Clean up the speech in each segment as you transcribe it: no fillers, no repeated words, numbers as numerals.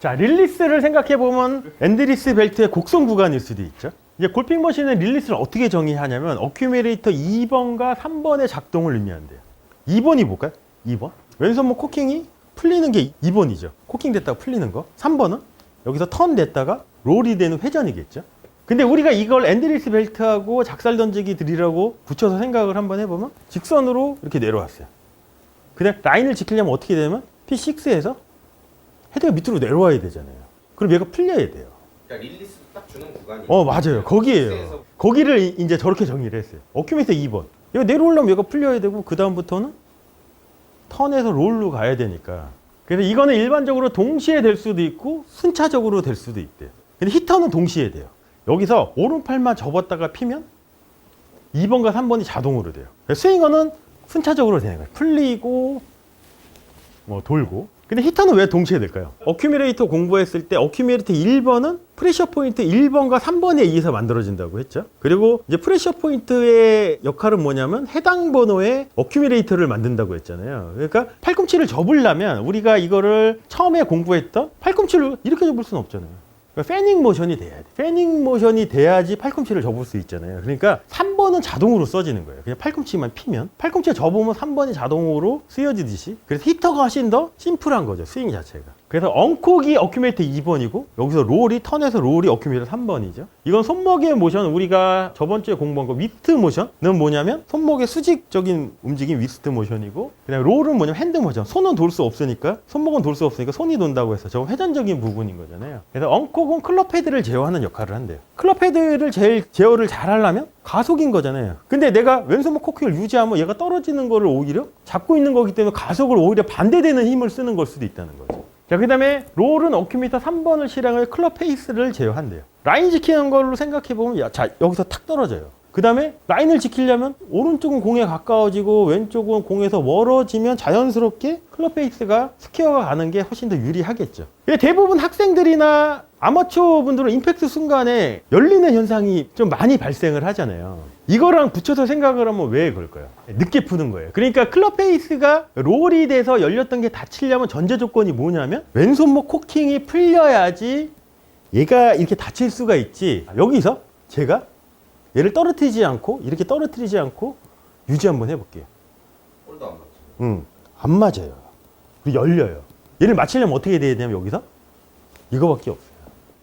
자, 릴리스를 생각해보면 앤드리스 벨트의 곡선 구간일 수도 있죠. 이제 골핑 머신의 릴리스를 어떻게 정의하냐면 어큐뮬레이터 2번과 3번의 작동을 의미한대요. 2번이 뭘까요? 2번. 왼손목 코킹이 풀리는 게 2번이죠. 코킹 됐다가 풀리는 거. 3번은 여기서 턴 됐다가 롤이 되는 회전이겠죠. 근데 우리가 이걸 앤드리스 벨트하고 작살 던지기 드릴하고 붙여서 생각을 한번 해보면 직선으로 이렇게 내려왔어요. 그냥 라인을 지키려면 어떻게 되냐면 P6에서 헤드가 밑으로 내려와야 되잖아요. 그럼 얘가 풀려야 돼요. 그러니까 릴리스 딱 주는 구간이. 맞아요. 거기에요. 거기를 이제 저렇게 정의를 했어요. 어큐메이터 2번. 이거 내려오려면 얘가 풀려야 되고 그 다음부터는 턴에서 롤로 가야 되니까. 그래서 이거는 일반적으로 동시에 될 수도 있고 순차적으로 될 수도 있대요. 근데 히터는 동시에 돼요. 여기서 오른팔만 접었다가 피면 2번과 3번이 자동으로 돼요. 스윙어는 순차적으로 되는 거예요. 풀리고 돌고. 근데 히터는 왜 동시에 될까요? 어큐뮬레이터 공부했을 때 어큐뮬레이터 1번은 프레셔 포인트 1번과 3번에 의해서 만들어진다고 했죠. 그리고 이제 프레셔 포인트의 역할은 뭐냐면 해당 번호의 어큐뮬레이터를 만든다고 했잖아요. 그러니까 팔꿈치를 접으려면 우리가 이거를 처음에 공부했던 팔꿈치를 이렇게 접을 수는 없잖아요. 그러니까 패닝 모션이 돼야 돼. 패닝 모션이 돼야지 팔꿈치를 접을 수 있잖아요. 그러니까 3번은 자동으로 써지는 거예요. 그냥 팔꿈치만 피면. 팔꿈치에 접으면 3번이 자동으로 쓰여지듯이. 그래서 히터가 훨씬 더 심플한 거죠. 스윙 자체가. 그래서 엉콕이 어큐뮬레이터 2번이고 여기서 롤이 턴에서 롤이 어큐뮬레이터 3번이죠. 이건 손목의 모션, 우리가 저번 주에 공부한 거 위스트 모션은 뭐냐면 손목의 수직적인 움직임 위스트 모션이고 그다음에 롤은 뭐냐면 핸드 모션. 손은 돌 수 없으니까 손목은 돌 수 없으니까 손이 돈다고 해서 저건 회전적인 부분인 거잖아요. 그래서 엉콕은 클럽 헤드를 제어하는 역할을 한대요. 클럽 헤드를 제어를 잘 하려면 가속인 거잖아요. 근데 내가 왼손목 코킹을 유지하면 얘가 떨어지는 거를 오히려 잡고 있는 거기 때문에 가속을 오히려 반대되는 힘을 쓰는 걸 수도 있다는 거죠. 자, 그 다음에 롤은 어큐미터 3번을 실행해 클럽 페이스를 제어한대요. 라인 지키는 걸로 생각해보면 자, 여기서 탁 떨어져요. 그 다음에 라인을 지키려면 오른쪽은 공에 가까워지고 왼쪽은 공에서 멀어지면 자연스럽게 클럽 페이스가 스퀘어가 가는 게 훨씬 더 유리하겠죠. 근데 대부분 학생들이나 아마추어 분들은 임팩트 순간에 열리는 현상이 좀 많이 발생을 하잖아요. 이거랑 붙여서 생각을 하면 왜 그럴까요? 늦게 푸는 거예요. 그러니까 클럽 페이스가 롤이 돼서 열렸던 게 닫히려면 전제 조건이 뭐냐면 왼손목 코킹이 풀려야지 얘가 이렇게 닫힐 수가 있지. 여기서 제가 얘를 떨어뜨리지 않고 이렇게 떨어뜨리지 않고 유지 한번 해볼게요. 볼도 안 맞죠. 안 맞아요. 그리고 열려요. 얘를 맞추려면 어떻게 돼야 되냐면 여기서 이거밖에 없어요.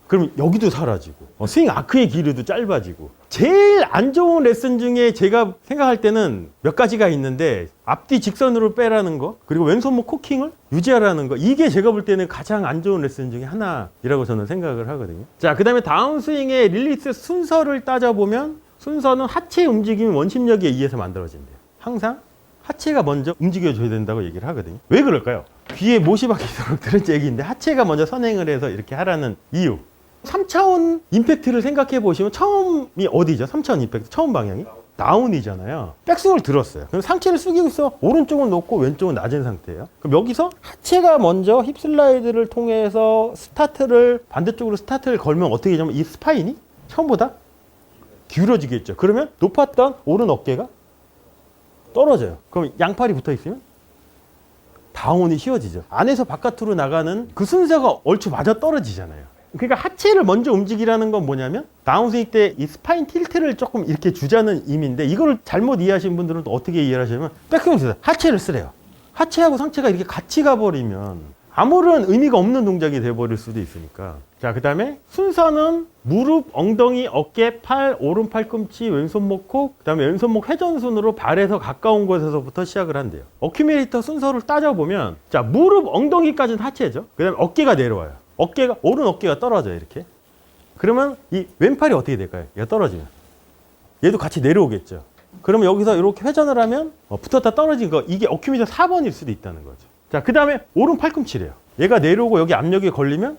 그럼 여기도 사라지고 스윙 아크의 길이도 짧아지고. 제일 안 좋은 레슨 중에 제가 생각할 때는 몇 가지가 있는데 앞뒤 직선으로 빼라는 거 그리고 왼손목 코킹을 유지하라는 거, 이게 제가 볼 때는 가장 안 좋은 레슨 중에 하나이라고 저는 생각을 하거든요. 자, 그 다음에 다운스윙의 릴리스 순서를 따져보면 순서는 하체 움직임 원심력에 의해서 만들어진대요. 항상 하체가 먼저 움직여줘야 된다고 얘기를 하거든요. 왜 그럴까요? 귀에 못이 박히도록 들은 얘기인데 하체가 먼저 선행을 해서 이렇게 하라는 이유. 3차원 임팩트를 생각해 보시면 처음이 어디죠? 3차원 임팩트 처음 방향이 다운이잖아요. 백스윙을 들었어요. 그럼 상체를 숙이고 있어. 오른쪽은 높고 왼쪽은 낮은 상태예요. 그럼 여기서 하체가 먼저 힙 슬라이드를 통해서 반대쪽으로 스타트를 걸면 어떻게 되냐면 이 스파인이 처음보다 기울어지겠죠. 그러면 높았던 오른 어깨가 떨어져요. 그럼 양팔이 붙어 있으면 다운이 쉬워지죠. 안에서 바깥으로 나가는 그 순서가 얼추 맞아 떨어지잖아요. 그러니까 하체를 먼저 움직이라는 건 뭐냐면 다운스윙 때 이 스파인 틸트를 조금 이렇게 주자는 의미인데 이거를 잘못 이해하신 분들은 또 어떻게 이해를 하시냐면 백스윙을 쓰세요. 하체를 쓰래요. 하체하고 상체가 이렇게 같이 가버리면 아무런 의미가 없는 동작이 돼버릴 수도 있으니까. 자, 그 다음에 순서는 무릎, 엉덩이, 어깨, 팔, 오른 팔꿈치, 왼손목 콕, 그 다음에 왼손목 회전순으로 발에서 가까운 곳에서부터 시작을 한대요. 어큐뮬레이터 순서를 따져보면 자, 무릎, 엉덩이까지는 하체죠. 그 다음에 어깨가 내려와요. 오른 어깨가 떨어져요, 이렇게. 그러면 이 왼팔이 어떻게 될까요? 얘가 떨어지면. 얘도 같이 내려오겠죠. 그러면 여기서 이렇게 회전을 하면 붙었다 떨어진 거, 이게 어큐뮬레이터 4번일 수도 있다는 거죠. 자, 그 다음에 오른 팔꿈치래요. 얘가 내려오고 여기 압력이 걸리면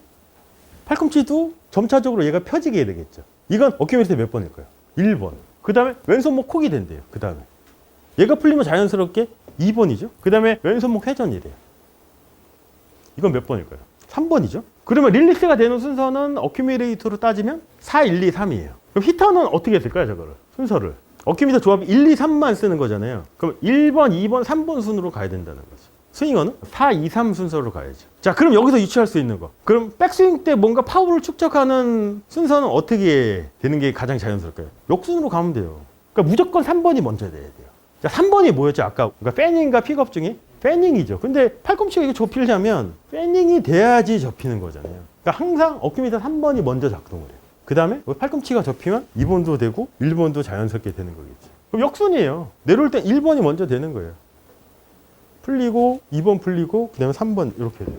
팔꿈치도 점차적으로 얘가 펴지게 되겠죠. 이건 어큐뮬레이터 몇 번일까요? 1번. 그 다음에 왼손목 콕이 된대요. 그 다음에. 얘가 풀리면 자연스럽게 2번이죠. 그 다음에 왼손목 회전이래요. 이건 몇 번일까요? 3번이죠. 그러면 릴리스가 되는 순서는 어큐뮬레이터로 따지면 4, 1, 2, 3이에요. 그럼 히터는 어떻게 했을까요, 저거를? 순서를. 어큐뮬레이터 조합이 1, 2, 3만 쓰는 거잖아요. 그럼 1번, 2번, 3번 순으로 가야 된다는 거죠. 스윙어는 4, 2, 3 순서로 가야죠. 자, 그럼 여기서 유추할 수 있는 거. 그럼 백스윙 때 뭔가 파워를 축적하는 순서는 어떻게 되는 게 가장 자연스럽까요? 역순으로 가면 돼요. 그러니까 무조건 3번이 먼저 돼야 돼요. 자, 3번이 뭐였죠? 아까 그러니까 패닝과 픽업 중에 패닝이죠. 근데 팔꿈치가 이거 접히려면 패닝이 돼야지 접히는 거잖아요. 그러니까 항상 어깨미터 3번이 먼저 작동을 해요. 그 다음에 팔꿈치가 접히면 2번도 되고 1번도 자연스럽게 되는 거겠지. 그럼 역순이에요. 내려올 땐 1번이 먼저 되는 거예요. 풀리고 2번 풀리고 그 다음에 3번 이렇게 돼요.